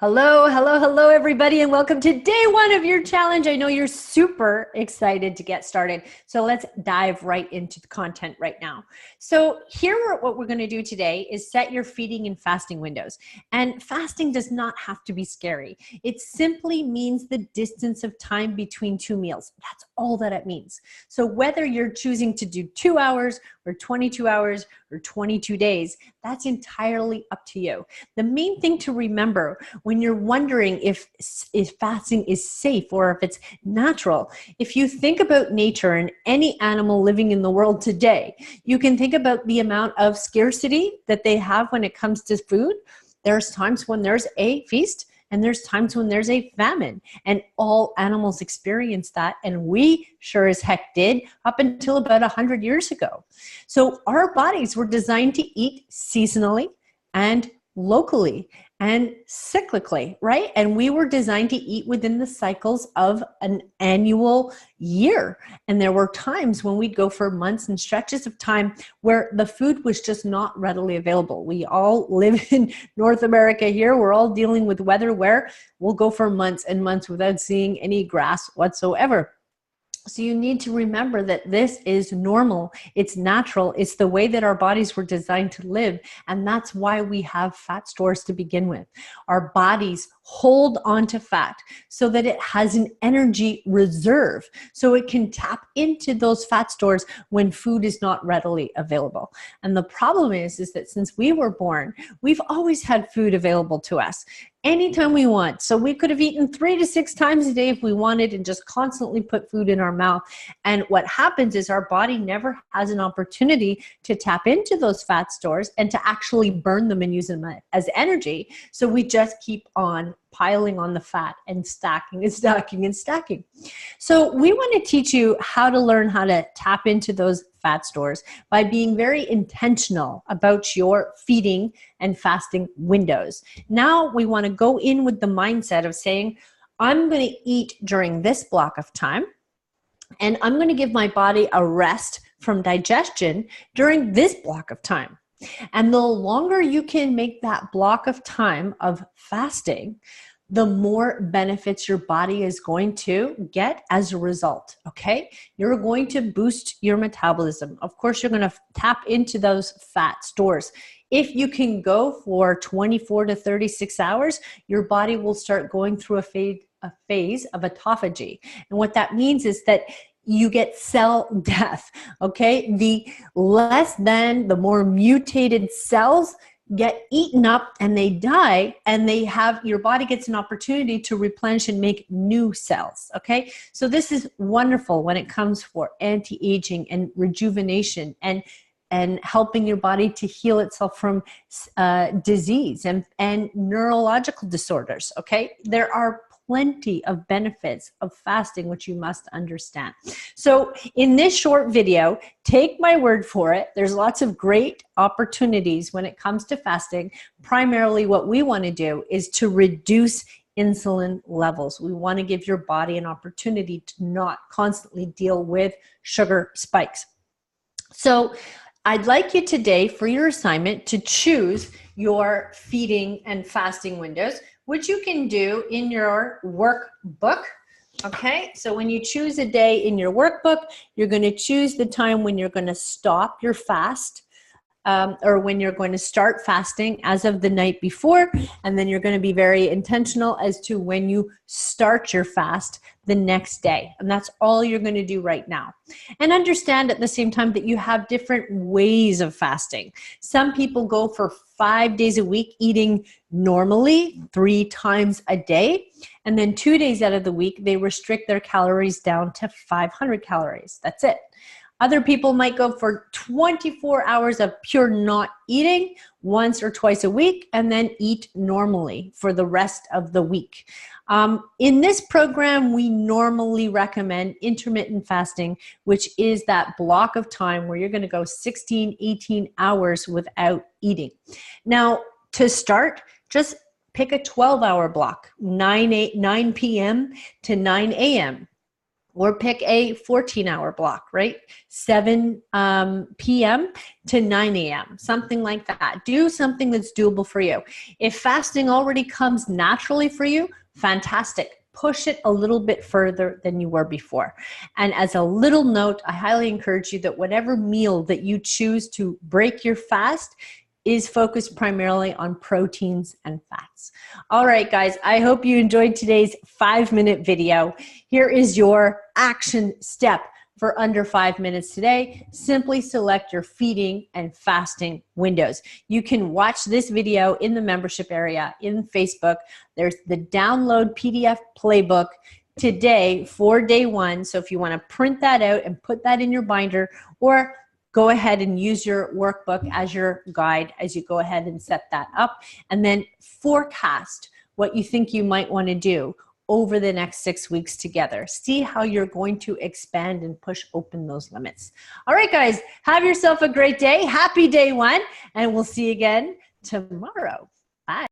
Hello, hello, hello, everybody, and welcome to day one of your challenge. I know you're super excited to get started. So let's dive right into the content right now. So what we're going to do today is set your feeding and fasting windows. And fasting does not have to be scary. It simply means the distance of time between two meals. That's all that it means. So whether you're choosing to do 2 hours or 22 hours or 22 days, that's entirely up to you. The main thing to remember when you're wondering if fasting is safe or if it's natural, if you think about nature and any animal living in the world today, you can think about the amount of scarcity that they have when it comes to food. There's times when there's a feast and there's times when there's a famine, and all animals experience that, and we sure as heck did up until about 100 years ago. So our bodies were designed to eat seasonally and locally and cyclically, right? And we were designed to eat within the cycles of an annual year. And there were times when we'd go for months and stretches of time where the food was just not readily available. We all live in North America here. We're all dealing with weather where we'll go for months and months without seeing any grass whatsoever. So you need to remember that this is normal. It's natural. It's the way that our bodies were designed to live. And that's why we have fat stores to begin with. Our bodies hold onto fat so that it has an energy reserve, so it can tap into those fat stores when food is not readily available. And the problem is that since we were born, we've always had food available to us anytime we want. So we could have eaten 3 to 6 times a day if we wanted and just constantly put food in our mouth. And what happens is our body never has an opportunity to tap into those fat stores and to actually burn them and use them as energy. So we just keep on piling on the fat and stacking and stacking and stacking. So we want to teach you how to learn how to tap into those fat stores by being very intentional about your feeding and fasting windows. Now we want to go in with the mindset of saying, I'm going to eat during this block of time, and I'm going to give my body a rest from digestion during this block of time. And the longer you can make that block of time of fasting, the more benefits your body is going to get as a result, okay? You're going to boost your metabolism. Of course, you're going to tap into those fat stores. If you can go for 24 to 36 hours, your body will start going through a phase of autophagy. And what that means is that you get cell death, okay? The more mutated cells get eaten up and they die, and your body gets an opportunity to replenish and make new cells, okay? So this is wonderful when it comes for anti-aging and rejuvenation and helping your body to heal itself from disease and neurological disorders, okay? There are plenty of benefits of fasting, which you must understand. So in this short video, take my word for it, there's lots of great opportunities when it comes to fasting. Primarily what we want to do is to reduce insulin levels. We want to give your body an opportunity to not constantly deal with sugar spikes. So I'd like you today for your assignment to choose your feeding and fasting windows, which you can do in your workbook. Okay, so when you choose a day in your workbook, you're going to choose the time when you're going to stop your fast, or when you're going to start fasting as of the night before, and then you're going to be very intentional as to when you start your fast the next day. And that's all you're going to do right now. And understand at the same time that you have different ways of fasting. Some people go for 5 days a week eating normally 3 times a day, and then 2 days out of the week they restrict their calories down to 500 calories. That's it. Other people might go for 24 hours of pure not eating once or twice a week and then eat normally for the rest of the week. In this program, we normally recommend intermittent fasting, which is that block of time where you're going to go 16, 18 hours without eating. Now, to start, just pick a 12-hour block, 9 p.m. to 9 a.m. or pick a 14-hour block, right? 7 p.m. to 9 a.m., something like that. Do something that's doable for you. If fasting already comes naturally for you, fantastic. Push it a little bit further than you were before. And as a little note, I highly encourage you that whatever meal that you choose to break your fast is focused primarily on proteins and fats. All right, guys, I hope you enjoyed today's 5-minute video. Here is your action step for under 5 minutes today. Simply select your feeding and fasting windows. You can watch this video in the membership area in Facebook. There's the download PDF playbook today for day 1. So if you want to print that out and put that in your binder, or go ahead and use your workbook as your guide as you go ahead and set that up, and then forecast what you think you might want to do over the next 6 weeks together. See how you're going to expand and push open those limits. All right, guys, have yourself a great day. Happy day 1, and we'll see you again tomorrow. Bye.